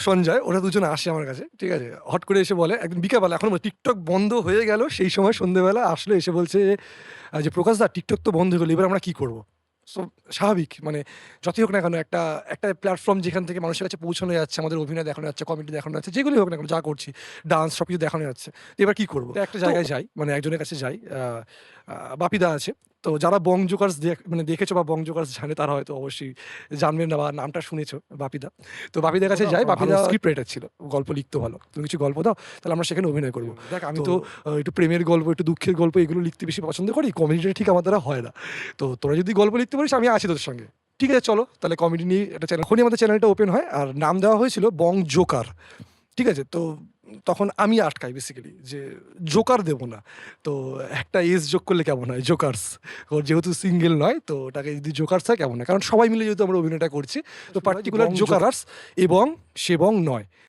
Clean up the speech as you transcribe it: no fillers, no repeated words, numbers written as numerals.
সঞ্জয়, ওরা দুজনে আসে আমার কাছে, ঠিক আছে? হট করে এসে বলে একদিন বিকালবেলা, এখন টিকটক বন্ধ হয়ে গেল সেই সময় সন্ধ্যেবেলা আসলো, এসে বলছে যে প্রকাশ দা টিকটক তো বন্ধ হয়ে গেল, এবার আমরা কি করবো? সো স্বাভাবিক, মানে যতই হোক না কেন একটা একটা প্ল্যাটফর্ম যেখান থেকে মানুষের কাছে পৌঁছানো যাচ্ছে, আমাদের অভিনয় দেখানো যাচ্ছে, কমেডি দেখানো যাচ্ছে, যেগুলোই হোক না কেন, যা করছি ডান্স সব কিছু দেখানো যাচ্ছে, তো এবার কি করবো? তো একটা জায়গায় যাই, মানে একজনের কাছে যাই, বাপিদা আছে। তো যারা বং জোকার্স মানে দেখেছো বা বং জোকার্স জানে তারা হয়তো অবশ্যই জানবেন না বা নামটা শুনেছো, বাপিদা। তো বাপিদার কাছে যাই, বাপিদা স্ক্রিপ্ট রাইটার ছিল, গল্প লিখতো ভালো, তুমি কিছু গল্প দাও তাহলে আমরা সেখানে অভিনয় করবো। দেখ আমি তো একটু প্রেমের গল্প, একটু দুঃখের গল্প এগুলো লিখতে বেশি পছন্দ করি, কমেডিটা ঠিক আমার দ্বারা হয় না। তো তোরা যদি গল্প লিখতে পারিস আমি আছি তোদের সঙ্গে। ঠিক আছে চলো তাহলে কমেডি নিয়ে একটা চ্যানেল, এখনই আমাদের চ্যানেলটা ওপেন হয়, আর নাম দেওয়া হয়েছিল বং জোকার। ঠিক আছে? তো তখন আমি আটকাই বেসিক্যালি যে জোকার দেব না। তো একটা এস যোগ করলে কেমন হয়? জোকার্স। ওর যেহেতু সিঙ্গেল নয় তো ওটাকে যদি জোকার্স হয় কেমন হয়? কারণ সবাই মিলে যেহেতু আমরা অভিনয়টা করছি, তো পার্টিকুলার জোকার্স এবং সেবং নয়।